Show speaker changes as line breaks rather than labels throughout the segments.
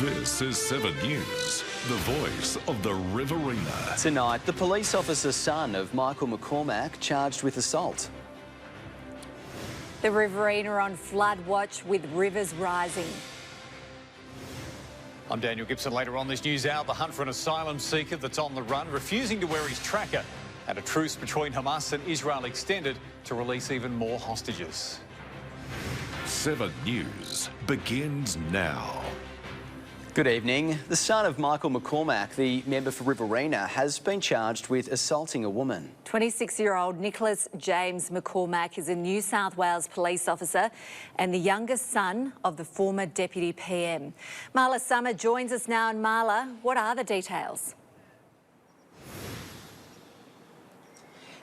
This is 7 News, the voice of the Riverina.
Tonight, the police officer's son of Michael McCormack charged with assault.
The Riverina on flood watch with rivers rising.
I'm Daniel Gibson. Later on this news hour, the hunt for an asylum seeker that's on the run, refusing to wear his tracker, and a truce between Hamas and Israel extended to release even more hostages.
7 News begins now.
Good evening. The son of Michael McCormack, the member for Riverina, has been charged with assaulting a woman.
26-year-old Nicholas James McCormack is a New South Wales police officer and the youngest son of the former Deputy PM. Marla Summer joins us now. And Marla, what are the details?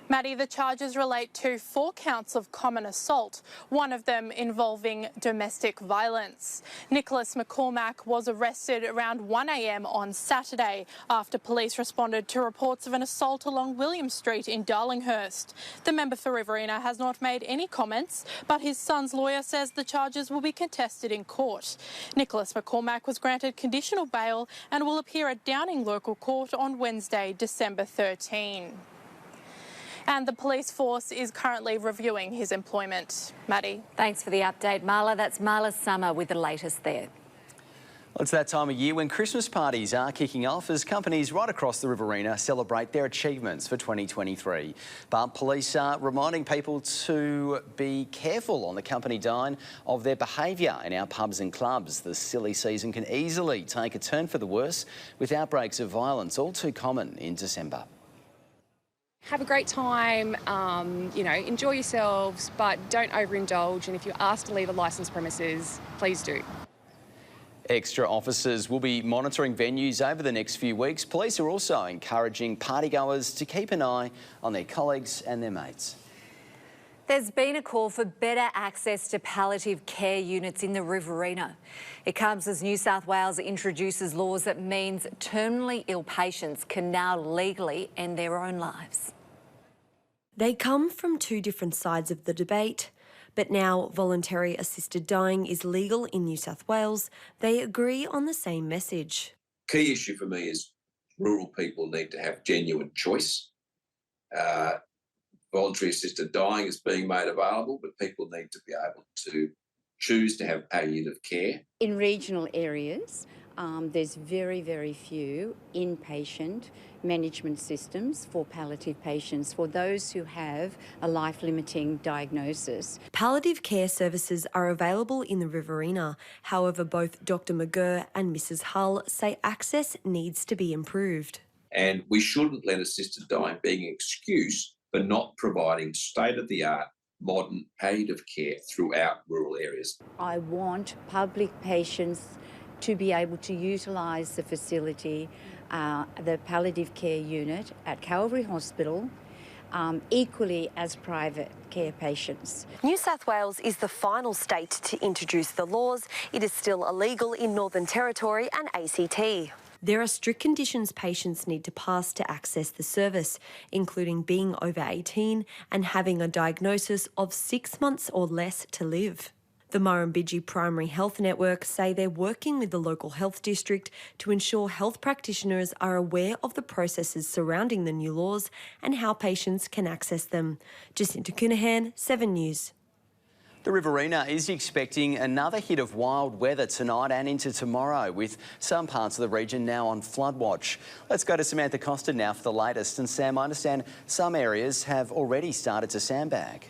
Maddie, the charges relate to 4 counts of common assault, one of them involving domestic violence. Nicholas McCormack was arrested around 1 a.m. on Saturday after police responded to reports of an assault along William Street in Darlinghurst. The member for Riverina has not made any comments, but his son's lawyer says the charges will be contested in court. Nicholas McCormack was granted conditional bail and will appear at Downing Local Court on Wednesday, December 13. And the police force is currently reviewing his employment. Maddie.
Thanks for the update, Marla. That's Marla Summer with the latest there.
Well, it's that time of year when Christmas parties are kicking off as companies right across the Riverina celebrate their achievements for 2023. But police are reminding people to be careful on the company dime of their behaviour in our pubs and clubs. The silly season can easily take a turn for the worse with outbreaks of violence, all too common in December.
Have a great time, enjoy yourselves, but don't overindulge. And if you're asked to leave a licensed premises, please do.
Extra officers will be monitoring venues over the next few weeks. Police are also encouraging partygoers to keep an eye on their colleagues and their mates.
There's been a call for better access to palliative care units in the Riverina. It comes as New South Wales introduces laws that means terminally ill patients can now legally end their own lives.
They come from 2 different sides of the debate, but now voluntary assisted dying is legal in New South Wales. They agree on the same message.
Key issue for me is rural people need to have genuine choice. Voluntary assisted dying is being made available, but people need to be able to choose to have palliative care.
In regional areas, there's very, very few inpatient management systems for palliative patients, for those who have a life-limiting diagnosis.
Palliative care services are available in the Riverina. However, both Dr McGurr and Mrs Hull say access needs to be improved.
And we shouldn't let assisted dying being an excuse for not providing state-of-the-art modern palliative care throughout rural areas.
I want public patients to be able to utilise the facility, the palliative care unit at Calvary Hospital, equally as private care patients.
New South Wales is the final state to introduce the laws. It is still illegal in Northern Territory and ACT. There are strict conditions patients need to pass to access the service, including being over 18 and having a diagnosis of 6 months or less to live. The Murrumbidgee Primary Health Network say they're working with the local health district to ensure health practitioners are aware of the processes surrounding the new laws and how patients can access them. Jacinta Cunahan, 7 News.
The Riverina is expecting another hit of wild weather tonight and into tomorrow, with some parts of the region now on flood watch. Let's go to Samantha Costa now for the latest. And Sam, I understand some areas have already started to sandbag.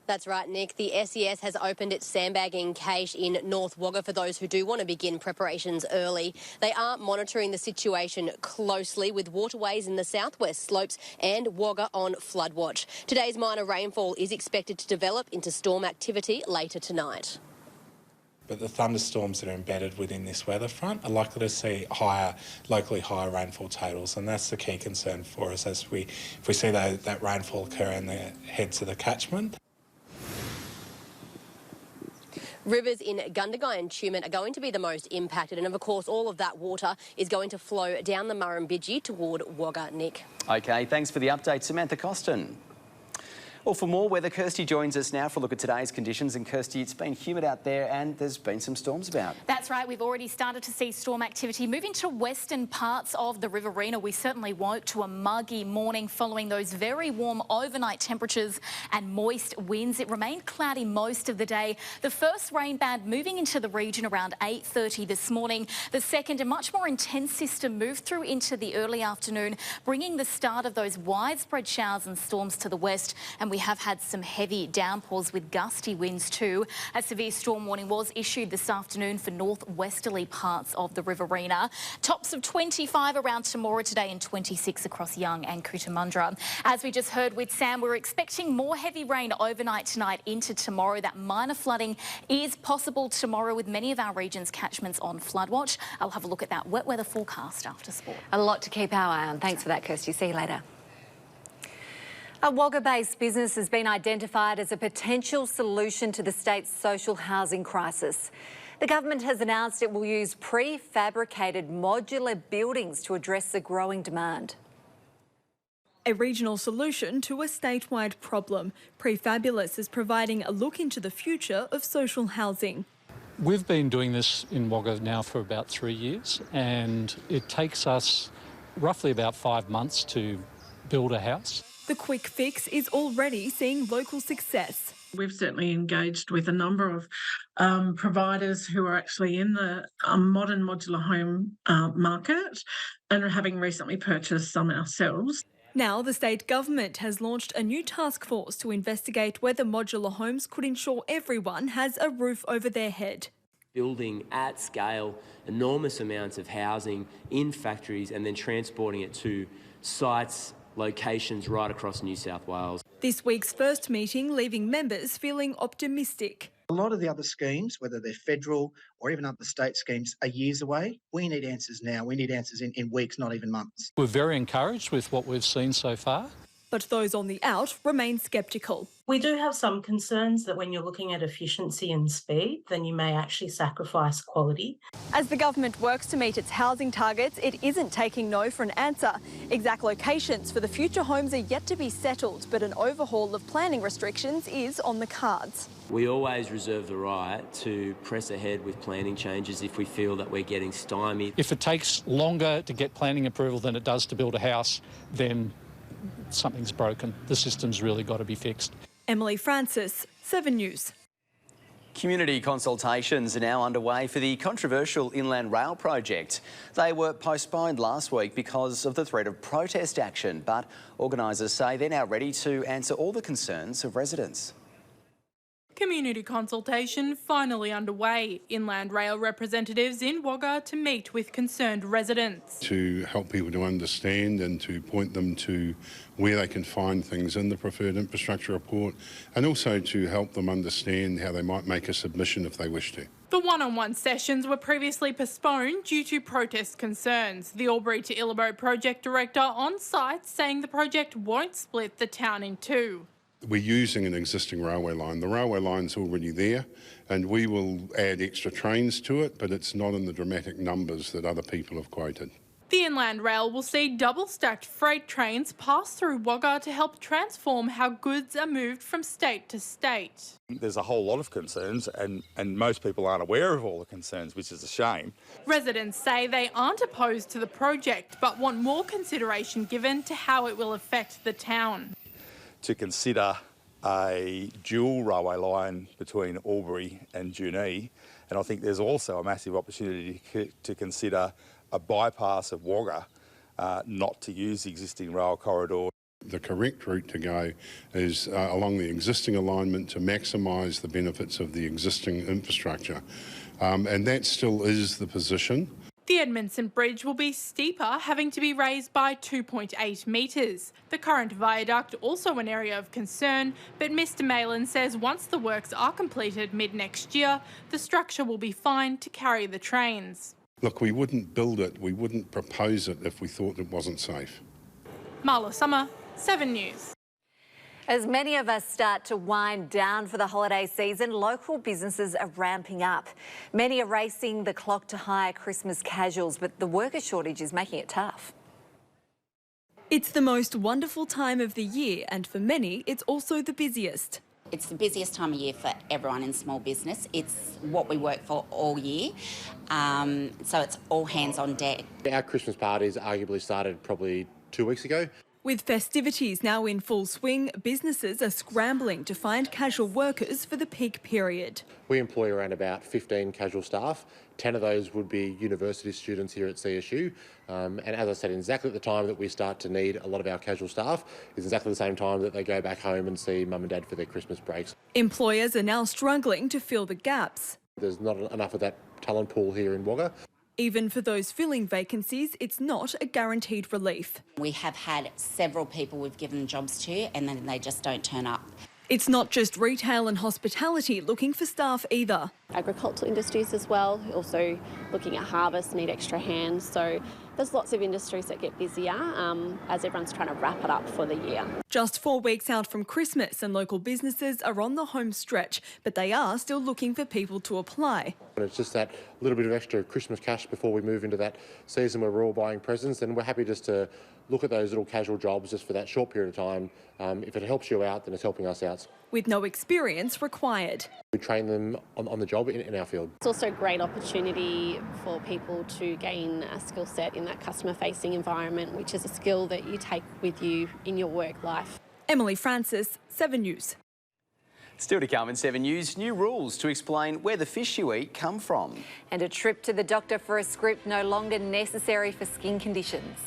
That's right, Nick. The SES has opened its sandbagging cache in North Wagga for those who do want to begin preparations early. They are monitoring the situation closely with waterways in the southwest slopes and Wagga on flood watch. Today's minor rainfall is expected to develop into storm activity later tonight.
But the thunderstorms that are embedded within this weather front are likely to see locally higher rainfall totals, and that's the key concern for us if we see that rainfall occur in the heads of the catchment.
Rivers in Gundagai and Tuman are going to be the most impacted, and of course all of that water is going to flow down the Murrumbidgee toward Wagga, Nick.
OK, thanks for the update, Samantha Costin. Well, for more weather, Kirsty joins us now for a look at today's conditions. And Kirsty, it's been humid out there and there's been some storms about.
That's right. We've already started to see storm activity moving to western parts of the Riverina. We certainly woke to a muggy morning following those very warm overnight temperatures and moist winds. It remained cloudy most of the day. The first rain band moving into the region around 8:30 this morning. The second, a much more intense system, moved through into the early afternoon, bringing the start of those widespread showers and storms to the west. And we have had some heavy downpours with gusty winds too. A severe storm warning was issued this afternoon for northwesterly parts of the Riverina. Tops of 25 around Temora today and 26 across Young and Cootamundra. As we just heard with Sam, we're expecting more heavy rain overnight tonight into tomorrow. That minor flooding is possible tomorrow with many of our region's catchments on flood watch. I'll have a look at that wet weather forecast after sport.
A lot to keep our eye on. Thanks for that, Kirsty. See you later. A Wagga-based business has been identified as a potential solution to the state's social housing crisis. The government has announced it will use prefabricated modular buildings to address the growing demand.
A regional solution to a statewide problem. Prefabulous is providing a look into the future of social housing.
We've been doing this in Wagga now for about 3 years, and it takes us roughly about 5 months to build a house.
The quick fix is already seeing local success.
We've certainly engaged with a number of providers who are actually in the modern modular home market and are having recently purchased some ourselves.
Now the state government has launched a new task force to investigate whether modular homes could ensure everyone has a roof over their head.
Building at scale enormous amounts of housing in factories and then transporting it to sites, locations right across New South Wales.
This week's first meeting leaving members feeling optimistic.
A lot of the other schemes, whether they're federal or even other state schemes, are years away. We need answers now. We need answers in weeks, not even months.
We're very encouraged with what we've seen so far.
But those on the out remain sceptical.
We do have some concerns that when you're looking at efficiency and speed, then you may actually sacrifice quality.
As the government works to meet its housing targets, it isn't taking no for an answer. Exact locations for the future homes are yet to be settled, but an overhaul of planning restrictions is on the cards.
We always reserve the right to press ahead with planning changes if we feel that we're getting stymied.
If it takes longer to get planning approval than it does to build a house, then something's broken. The system's really got to be fixed.
Emily Francis, 7 News.
Community consultations are now underway for the controversial Inland Rail project. They were postponed last week because of the threat of protest action, but organisers say they're now ready to answer all the concerns of residents.
Community consultation finally underway. Inland Rail representatives in Wagga to meet with concerned residents.
To help people to understand and to point them to where they can find things in the preferred infrastructure report, and also to help them understand how they might make a submission if they wish to.
The one-on-one sessions were previously postponed due to protest concerns. The Albury to Illabo project director on site saying the project won't split the town in two.
We're using an existing railway line. The railway line's already there, and we will add extra trains to it, but it's not in the dramatic numbers that other people have quoted.
The Inland Rail will see double-stacked freight trains pass through Wagga to help transform how goods are moved from state to state.
There's a whole lot of concerns, and most people aren't aware of all the concerns, which is a shame.
Residents say they aren't opposed to the project, but want more consideration given to how it will affect the town.
To consider a dual railway line between Albury and Junee, and I think there's also a massive opportunity to consider a bypass of Wagga, not to use the existing rail corridor.
The correct route to go is along the existing alignment to maximise the benefits of the existing infrastructure, and that still is the position.
The Edmondson Bridge will be steeper, having to be raised by 2.8 metres. The current viaduct also an area of concern, but Mr Malin says once the works are completed mid-next year, the structure will be fine to carry the trains.
Look, we wouldn't build it, we wouldn't propose it if we thought it wasn't safe.
Marla Summer, 7 News.
As many of us start to wind down for the holiday season, local businesses are ramping up. Many are racing the clock to hire Christmas casuals, but the worker shortage is making it tough.
It's the most wonderful time of the year, and for many, it's also the busiest.
It's the busiest time of year for everyone in small business. It's what we work for all year, so it's all hands on deck.
Our Christmas parties arguably started probably 2 weeks ago.
With festivities now in full swing, businesses are scrambling to find casual workers for the peak period.
We employ around about 15 casual staff. 10 of those would be university students here at CSU. And as I said, exactly at the time that we start to need a lot of our casual staff is exactly the same time that they go back home and see mum and dad for their Christmas breaks.
Employers are now struggling to fill the gaps.
There's not enough of that talent pool here in Wagga.
Even for those filling vacancies, it's not a guaranteed relief.
We have had several people we've given jobs to and then they just don't turn up.
It's not just retail and hospitality looking for staff either.
Agricultural industries as well, also looking at harvest, need extra hands. So there's lots of industries that get busier as everyone's trying to wrap it up for the year.
Just 4 weeks out from Christmas and local businesses are on the home stretch, but they are still looking for people to apply.
And it's just that little bit of extra Christmas cash before we move into that season where we're all buying presents, and we're happy just to look at those little casual jobs just for that short period of time. If it helps you out, then it's helping us out.
With no experience required.
We train them on the job in our field.
It's also a great opportunity for people to gain a skill set in that customer-facing environment, which is a skill that you take with you in your work life.
Emily Francis, 7 News.
Still to come in 7 News, new rules to explain where the fish you eat come from.
And a trip to the doctor for a script no longer necessary for skin conditions.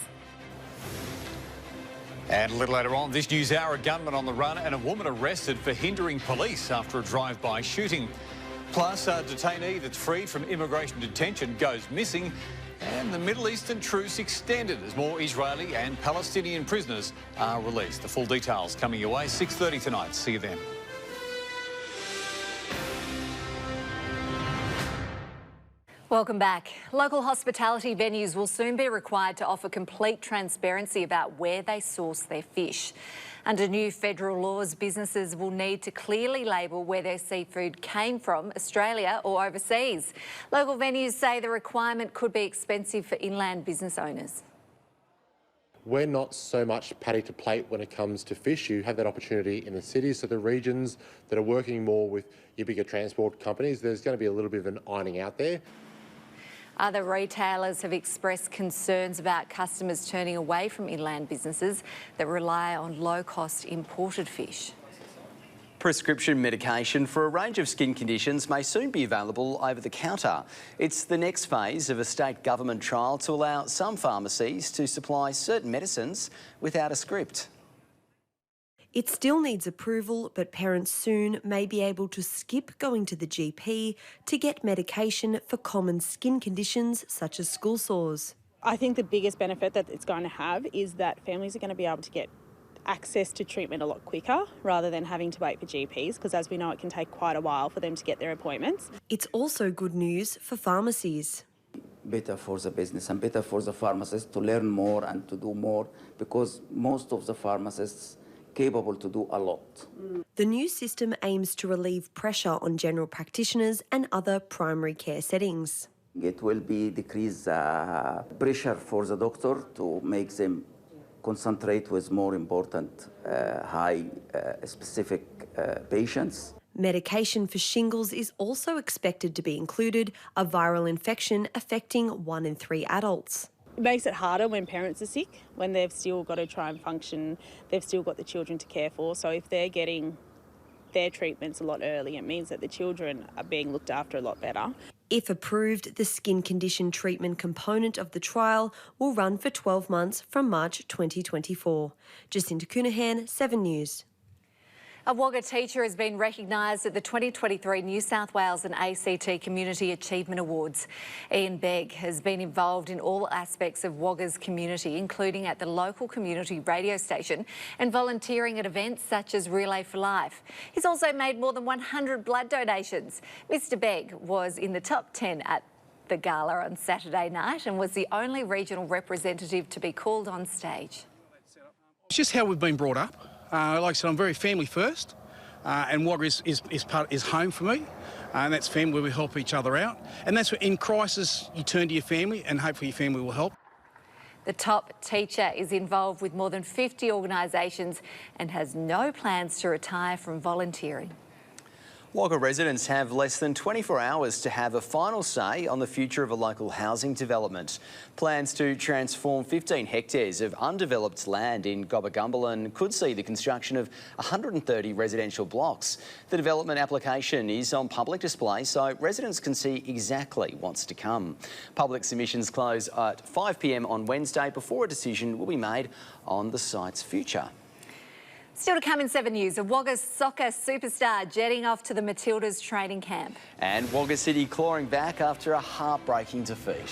And a little later on this news hour, a gunman on the run and a woman arrested for hindering police after a drive-by shooting. Plus, a detainee that's freed from immigration detention goes missing, and the Middle Eastern truce extended as more Israeli and Palestinian prisoners are released. The full details coming your way, 6:30 tonight. See you then.
Welcome back. Local hospitality venues will soon be required to offer complete transparency about where they source their fish. Under new federal laws, businesses will need to clearly label where their seafood came from, Australia or overseas. Local venues say the requirement could be expensive for inland business owners.
We're not so much paddy to plate when it comes to fish. You have that opportunity in the cities, so the regions that are working more with your bigger transport companies, there's going to be a little bit of an ironing out there.
Other retailers have expressed concerns about customers turning away from inland businesses that rely on low-cost imported fish.
Prescription medication for a range of skin conditions may soon be available over the counter. It's the next phase of a state government trial to allow some pharmacies to supply certain medicines without a script.
It still needs approval, but parents soon may be able to skip going to the GP to get medication for common skin conditions such as school sores.
I think the biggest benefit that it's going to have is that families are going to be able to get access to treatment a lot quicker rather than having to wait for GPs, because as we know it can take quite a while for them to get their appointments.
It's also good news for pharmacies.
Better for the business and better for the pharmacists to learn more and to do more, because most of the pharmacists capable to do a lot.
The new system aims to relieve pressure on general practitioners and other primary care settings.
It will be decrease pressure for the doctor to make them concentrate with more important high specific patients.
Medication for shingles is also expected to be included, a viral infection affecting 1 in 3 adults.
It makes it harder when parents are sick, when they've still got to try and function, they've still got the children to care for. So if they're getting their treatments a lot early, it means that the children are being looked after a lot better.
If approved, the skin condition treatment component of the trial will run for 12 months from March 2024. Jacinta Coonahan, 7 News.
A Wagga teacher has been recognised at the 2023 New South Wales and ACT Community Achievement Awards. Ian Begg has been involved in all aspects of Wagga's community, including at the local community radio station and volunteering at events such as Relay for Life. He's also made more than 100 blood donations. Mr Begg was in the top 10 at the gala on Saturday night and was the only regional representative to be called on stage.
It's just how we've been brought up. Like I said, I'm very family first, and Wagga is home for me, and that's family where we help each other out. And that's where, in crisis, you turn to your family, and hopefully your family will help.
The top teacher is involved with more than 50 organisations and has no plans to retire from volunteering.
Wagga residents have less than 24 hours to have a final say on the future of a local housing development. Plans to transform 15 hectares of undeveloped land in Gobagumbalan could see the construction of 130 residential blocks. The development application is on public display so residents can see exactly what's to come. Public submissions close at 5 p.m. on Wednesday before a decision will be made on the site's future.
Still to come in 7 News, a Wagga soccer superstar jetting off to the Matildas training camp.
And Wagga City clawing back after a heartbreaking defeat.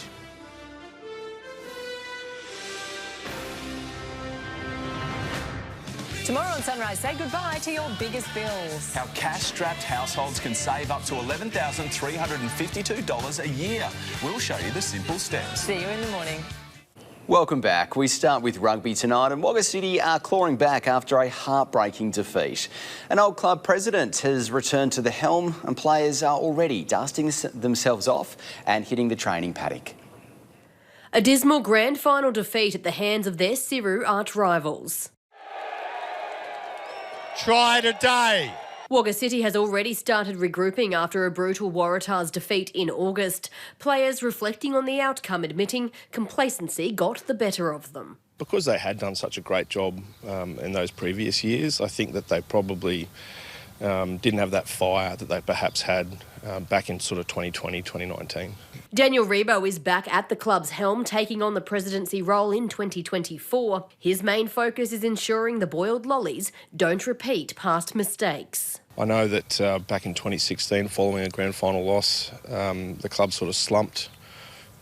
Tomorrow on Sunrise, say goodbye to your biggest bills.
How cash-strapped households can save up to $11,352 a year. We'll show you the simple steps.
See you in the morning.
Welcome back. We start with rugby tonight and Wagga City are clawing back after a heartbreaking defeat. An old club president has returned to the helm and players are already dusting themselves off and hitting the training paddock.
A dismal grand final defeat at the hands of their Siru arch rivals.
Try today.
Wagga City has already started regrouping after a brutal Waratahs defeat in August. Players reflecting on the outcome admitting complacency got the better of them.
Because they had done such a great job in those previous years, I think that they probably didn't have that fire that they perhaps had back in sort of 2020, 2019.
Daniel Rebo is back at the club's helm, taking on the presidency role in 2024. His main focus is ensuring the boiled lollies don't repeat past mistakes.
I know that back in 2016, following a grand final loss, the club sort of slumped,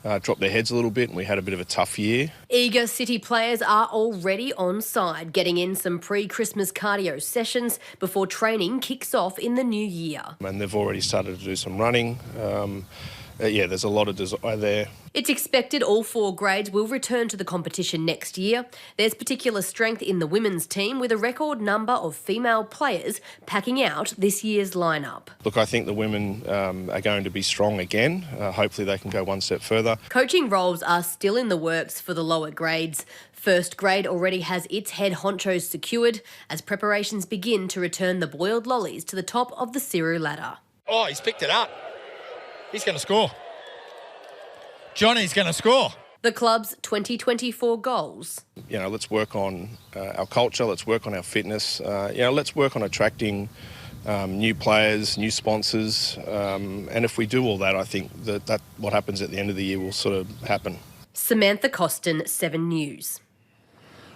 dropped their heads a little bit, and we had a bit of a tough year.
Eager City players are already on side, getting in some pre-Christmas cardio sessions before training kicks off in the new year.
And they've already started to do some running. Yeah, there's a lot of desire there.
It's expected all 4 grades will return to the competition next year. There's particular strength in the women's team with a record number of female players packing out this year's lineup.
Look, I think the women are going to be strong again. Hopefully they can go one step further.
Coaching roles are still in the works for the lower grades. First grade already has its head honchos secured as preparations begin to return the boiled lollies to the top of the Siru ladder.
Oh, he's picked it up. He's going to score. Johnny's going to score.
The club's 2024 goals.
You know, let's work on our culture, let's work on our fitness, let's work on attracting new players, new sponsors, and if we do all that, I think that what happens at the end of the year will sort of happen.
Samantha Costin, 7 News.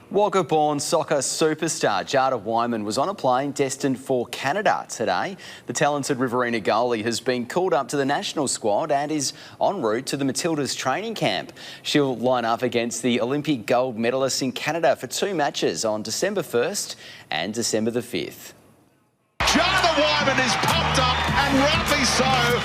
Wagga-born soccer superstar Jada Wyman was on a plane destined for Canada today. The talented Riverina goalie has been called up to the national squad and is en route to the Matildas training camp. She'll line up against the Olympic gold medalists in Canada for 2 matches on December 1st and December the 5th.
Jada Wyman is pumped up and rightly so.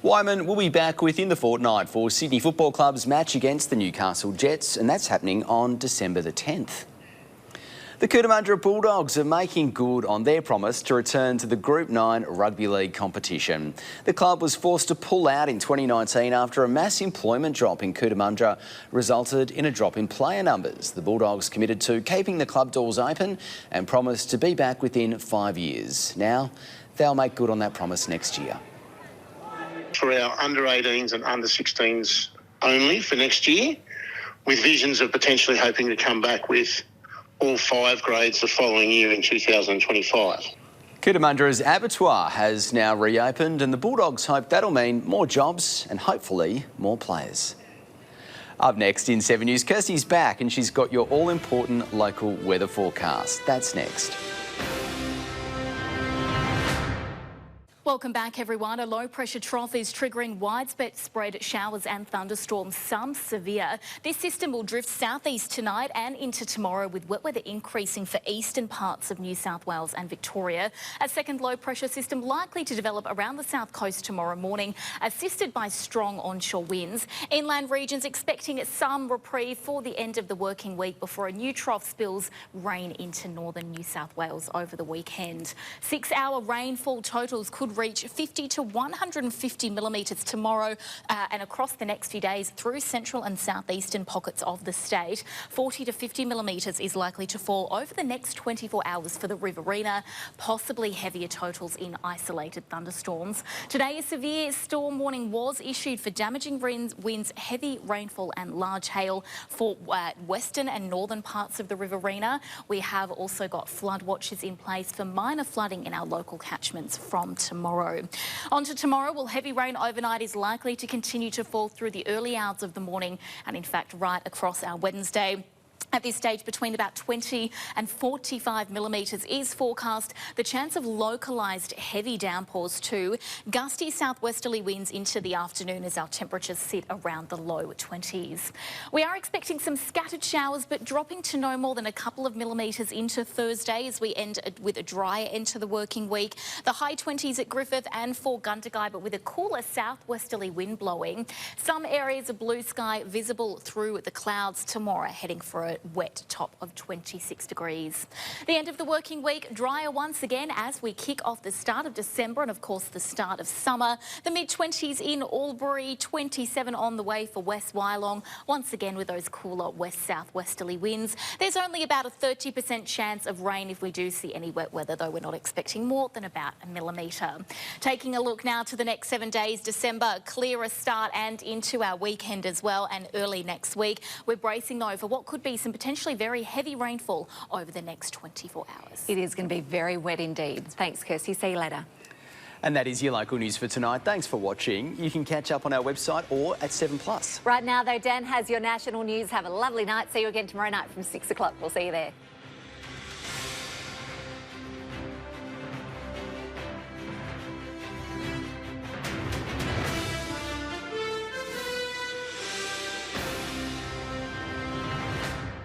Wyman will be back within the fortnight for Sydney Football Club's match against the Newcastle Jets, and that's happening on December the 10th. The Cootamundra Bulldogs are making good on their promise to return to the Group 9 Rugby League competition. The club was forced to pull out in 2019 after a mass employment drop in Cootamundra resulted in a drop in player numbers. The Bulldogs committed to keeping the club doors open and promised to be back within 5 years. Now, they'll make good on that promise next year.
For our under-18s and under-16s only for next year, with visions of potentially hoping to come back with all 5 grades the following year in 2025.
Cootamundra's abattoir has now reopened and the Bulldogs hope that'll mean more jobs and hopefully more players. Up next in 7 News, Kirsty's back and she's got your all-important local weather forecast. That's next.
Welcome back, everyone. A low-pressure trough is triggering widespread showers and thunderstorms, some severe. This system will drift southeast tonight and into tomorrow, with wet weather increasing for eastern parts of New South Wales and Victoria. A second low-pressure system likely to develop around the south coast tomorrow morning, assisted by strong onshore winds. Inland regions expecting some reprieve for the end of the working week before a new trough spills rain into northern New South Wales over the weekend. 6-hour rainfall totals could could reach 50 to 150 millimetres tomorrow and across the next few days through central and southeastern pockets of the state. 40 to 50 millimetres is likely to fall over the next 24 hours for the Riverina, possibly heavier totals in isolated thunderstorms. Today, a severe storm warning was issued for damaging winds, heavy rainfall and large hail for western and northern parts of the Riverina. We have also got flood watches in place for minor flooding in our local catchments from tomorrow. On to tomorrow, well, heavy rain overnight is likely to continue to fall through the early hours of the morning and in fact right across our Wednesday. At this stage, between about 20 and 45 millimetres is forecast. The chance of localised heavy downpours too. Gusty southwesterly winds into the afternoon as our temperatures sit around the low 20s. We are expecting some scattered showers, but dropping to no more than a couple of millimetres into Thursday as we end with a drier end to the working week. The high 20s at Griffith and for Gundagai, but with a cooler southwesterly wind blowing. Some areas of blue sky visible through the clouds tomorrow, heading for a wet top of 26 degrees. The end of the working week, drier once again as we kick off the start of December and of course the start of summer. The mid-20s in Albury, 27 on the way for West Wyalong, once again with those cooler west-southwesterly winds. There's only about a 30% chance of rain if we do see any wet weather, though we're not expecting more than about a millimetre. Taking a look now to the next 7 days, December, clearer start and into our weekend as well, and early next week. We're bracing though for what could be some potentially very heavy rainfall over the next 24 hours.
It is going to be very wet indeed. Thanks, Kirsty. See you later.
And that is your local news for tonight. Thanks for watching. You can catch up on our website or at 7plus.
Right now, though, Dan has your national news. Have a lovely night. See you again tomorrow night from 6 o'clock. We'll see you there.